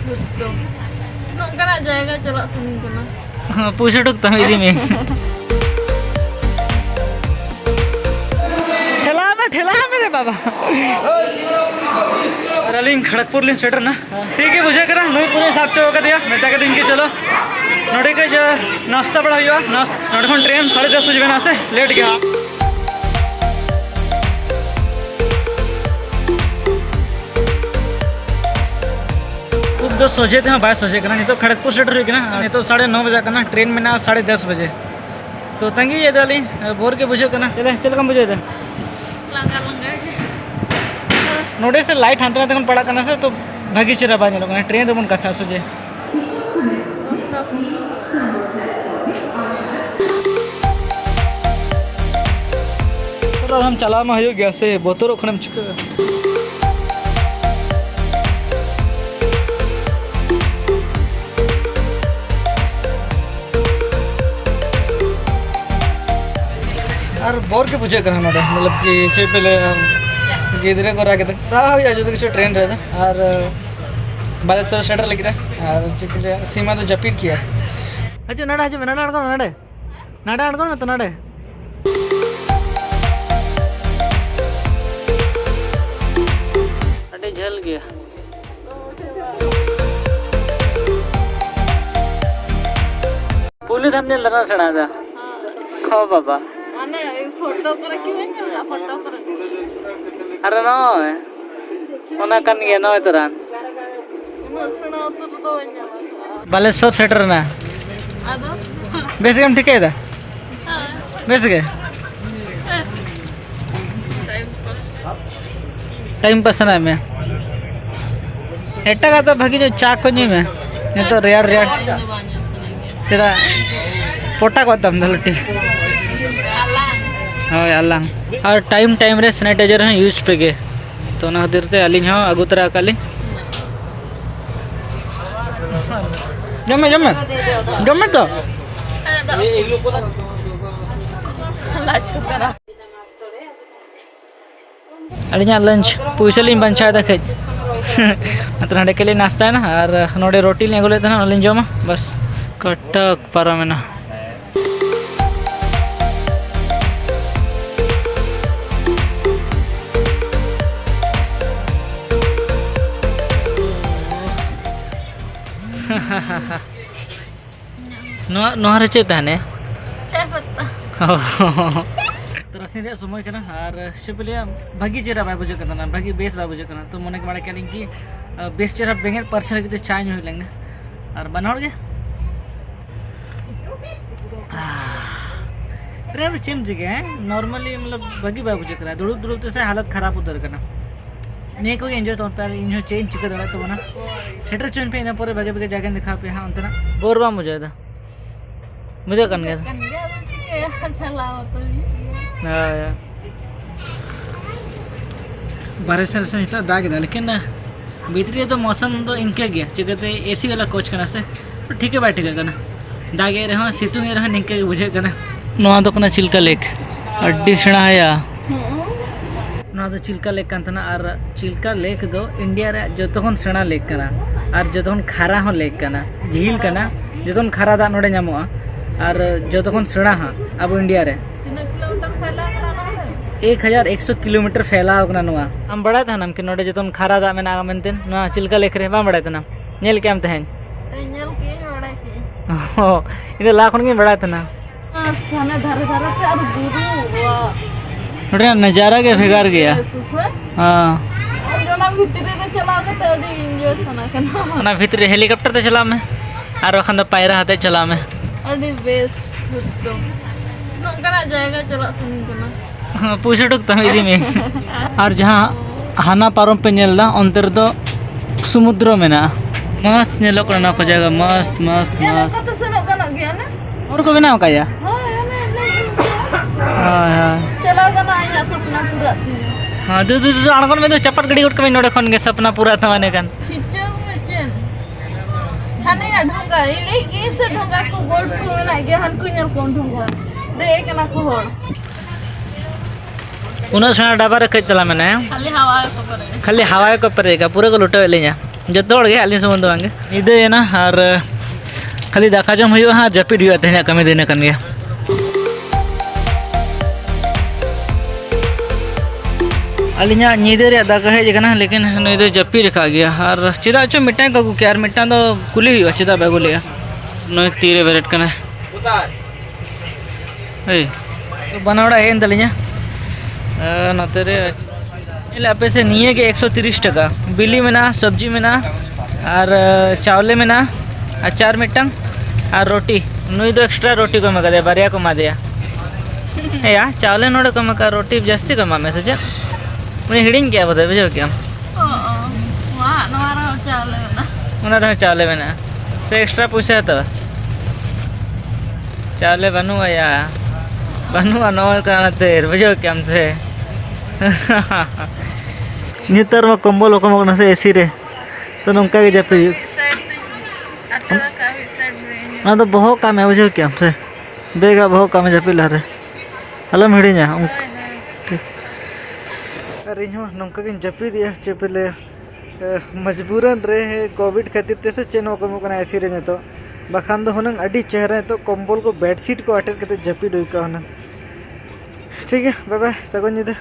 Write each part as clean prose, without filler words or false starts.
नौकरा जाएगा चला सुनी करना हाँ पूछे टुकता हूँ इधी में ठेला मेरे बाबा रलिंग खड़गपुर लिंग स्टेटर ना ठीक है बुझे करा नई पूरे हिसाब से होगा दिया मैं तक दिन की चलो नोटे के जो नाश्ता बड़ा हुआ नाश्ता नोटे ट्रेन 10:30 बजे ना से लेट गया खूब दो सोचे थे हाँ 22 बजे करना नहीं तो खड़गपुर स्टेटर हुई ना नहीं तो 9:30 बजे करना ट्रेन में ना 10:30 बजे तो तंगी ये दाली बोर के बुझे करना चल कम बुझे थे नोटे से लाइट हाथ तक पड़ा करना से तो भागी चिरा बाज लोग ट्रेन तो कथा सोचे चलो हम चला में हो गया से बोतरों खनम चिका और बोर के पूछे करना मतलब कि से पहले गिदरे को राके तक साहब या जो कुछ ट्रेन रहता और बालेश्वर स्टेटर लग रहा और चिकले सीमा तो जपीट किया अच्छा नडा आज नडा आड़को ना तो नडे अटे झल गया पुलिस हमने लड़ा सड़ा था हो बाबा माने फोटो कर क्यों करता फोटो कर अरे नो ओना कन गया नो तोरान बालेश्वर सेटर ना आदो बेस गम ठीक है दा बेस के टाइम पास ना में एटा का तो भागी जो चाक को नहीं में नहीं तो रेड तेरा पोटा को तम दलटी हाँ अल्लाह और टाइम रे सैनिटाइजर हैं यूज पे के तो ना खातिर ते अलिंग हाँ अगुतरा काली जमे तो अलिंग लंच पैसा लिंग बंचाया था खज मतलब नडे के लिए नाश्ता है ना और नोडे रोटी ले अगुले था ना अलिंग जमा बस कटक पारा में ना नोहर चेताने चाय पत्ता तो रसी रे समय करना और शिपलिया भागी चेहरा बाय बुझे करना भागी बेस बाय बुझे करना तो मने के बारे क्या लिंकी बेस चेहरा बेंगे परछन के चाय में लेंगे और बनाओ के ट्रेन सेम जगह है नॉर्मली मतलब भागी बाय बुझे करना दुड़ुब तो से हालत खराब उधर करना नहीं कोई एंजॉय तो पर इन चेंज चिका दड़ा तो बना सेटर चोन पे इन पर बगे बगे जगह दिखा पे हां अंतना बोरबा मुझे था मुझे कन गया हां यार बारिश से इतना दाग था लेकिन भीतरी तो मौसम तो इनके गया चिकते एसी वाला कोच करना से तो ठीक है बैठ गया ना दागे रहो सितुंगे रहो निके बुझे करना नोआ तो कना चिल्का लेक अड्डी सेणा है या ना तो चिल्का लेक कांतना और चिल्का लेक दो इंडिया रे जतोन सेणा लेक कना और जतोन खारा हो लेक कना झील कना जतोन खारा दा नोडे नामोआ और जतोन सेणा हा अब इंडिया रे 1100 किलोमीटर फैलाव कना नोआ हम बड़ा था नाम के नोडे जतोन खारा दा मेना मेनतेन नोआ चिल्का लेक रे बा बड़ा था ना नेल के हम तहन नेल के बड़ा के ओ इधर लाखन के बड़ा था ना स्थाने धर धर पे और गुरु वाह नोडे नजारा के भेगार गया हां जोना भीतरे रे चला के तड़ी एंजॉय सना कना ना भीतरे हेलीकॉप्टर ते चला में और वखन तो पायरा हाथे चला में अड़ी बेस तो नौकरा जाएगा चला सुनी कना हां पूछे टुकता हूँ इधी में और जहां हाना पारम पे नेलदा अंतर तो समुद्र में ना मस्त नेलो करना को जगह मस्त मस्त मस्त तो से नौकरा गया ना और को बनाओ का या हां चला कना आया सपना पूरा थी हां दू अणगन में तो चपट गड़ी उठ के नोडे खन के सपना पूरा था माने कन खिचो में चेन थाने ढंगा ये से ढंगा को गोल्ड को ना गया हन को नेल कोन ढंगा देख ना को होड़ उना सना डबा रखे चला मैंने खाली हवा को परेगा पूरे को लुटे ले जा जो आलिन सुमन दो बांगे नीदेना और खाली दाका जम हुआ हाँ जपिद हुआ तेहना कमी दिन कन गया अलिना नीदे रे दाका हेज कना लेकिन नई दो जपी रखा गया और चेदा चो मिटान का गुके और मिटान दो कुली हुआ चेदा बेगो लिया नई तीरे बेरेट कना ए तो बनावड़ा है इंदलिया नते रे पे से निये के 130 टका बिली में ना सब्जी में ना और चावले में ना अचार मिटंग और रोटी नुई दो एक्स्ट्रा रोटी को मगा दे बारिया को मा दिया यार चावले नोड़े को मका रोटी जास्ती को मा मैसेज मैं हिडिंग क्या बता बुझो क्या चावले में ना से एक्स्ट्रा पूछा तो चावले बनूंगा या बनूंगा नॉल करना तेर बुझो क्या हमसे नितर में कंबल ओकम से एसी रे तो नौका के जपे ना तो बहुत काम है बुझे क्या हमसे बेगा बहुत काम है जपे रे अलम हिड़ीना अरे नौका के जपी दिया चेपले मजबूरन रे कोविड खातिर ते से चेन ओकम एसी रे तो बखान दो हुनंग अड़ी चेहरा तो कंबल को बेडशीट को अटेर करते जपी डोई का हुनंग ठीक है बाय बाय सगुन निदा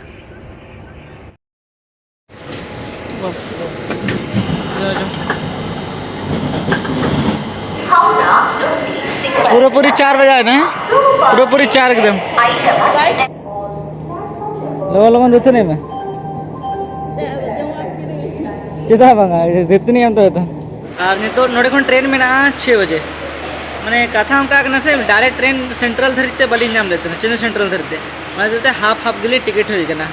पूरा पूरी 4 बजे आना है पूरा पूरी 4 एकदम लोगों देते नहीं मैं चिदा बंगा देते नहीं हम तो और नहीं तो नोड़े को ट्रेन में ना 6 बजे मैंने कथा हम का से डायरेक्ट ट्रेन सेंट्रल धरते बड़ी नाम देते हैं चेन्नई सेंट्रल धरते मैं देते हाफ गिली टिकट हो गया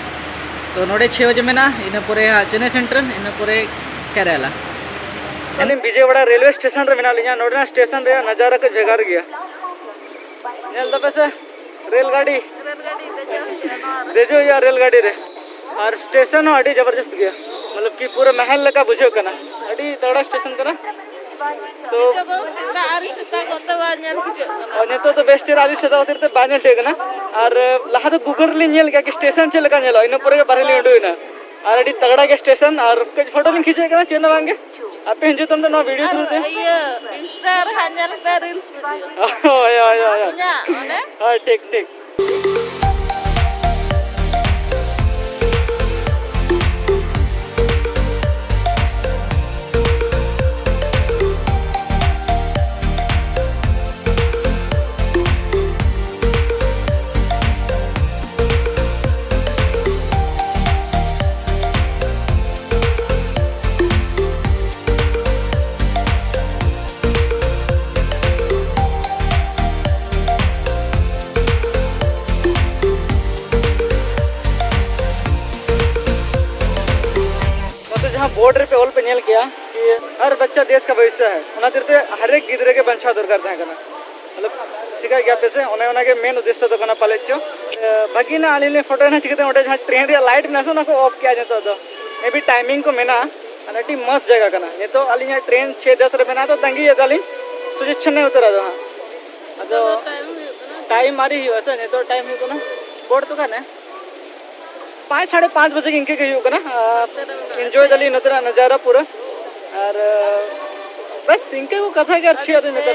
तो नोड़े 6 बजे में ना इन पूरे चेन्नई सेंट्रल इन पूरे केरला यानी विजयवाड़ा रेलवे स्टेशन रे मेना लिया नोड़ना स्टेशन रे नजारा को जगार गया नेल दबे से रेलगाड़ी देजो या रेलगाड़ी रे और स्टेशन हो अड़ी जबरदस्त गया मतलब कि पूरा महल लगा बुझो कना अड़ी तड़ा स्टेशन कना तो नितो तो बेस्ट आरी सेदा होते बाने टेकना और लहा तो गूगल ली नेल गया कि स्टेशन चले का नेलो इन पूरे बाहर ली उडोइना और अड़ी तगड़ा के स्टेशन और कुछ फोटो लिंग खींचे कना चेन वांगे आपे हिंजो तुम तो नो वीडियो शुरू थे इंस्टा रे हांजल पे रील्स वीडियो ओ या हां ठीक बोर्ड पे ऑल पे नेल किया कि हर बच्चा देश का भविष्य है उना तिरते हर एक गिदरे के बंछा दरकार था कना मतलब ठीक है क्या पैसे ओने के मेन उद्देश्य तो कना पालेचो बाकी ना आली फोटो ना चिकते ओटे जहां ट्रेन रे लाइट ना सो ना को ऑफ किया जतो तो मे बी टाइमिंग को मेना अनटी मस्त जगह कना ये तो आली ट्रेन 6:10 रे बना तो तंगी ये दाली सुजिच्छन नहीं उतरा दो अदो टाइम मारी ही वैसे नहीं तो टाइम ही को ना बोर्ड तो कने 5-5:30 बजे इनके के ना एंजॉय दली नतरा नज़ारा पूरा और बस इनके को कथा के अच्छी आदमी नता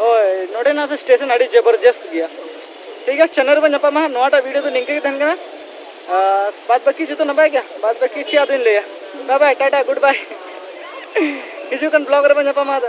ओए नोडे ना से स्टेशन अड़ी जबरदस्त गया ठीक है चैनल पर नपा मा नोटा वीडियो तो निंके के धन कना बाद बाकी जो तो नबाय क्या बाद बाकी अच्छी आदमी ले बाय बाय टाटा गुड बाय किसी कन ब्लॉगर पर नपा मा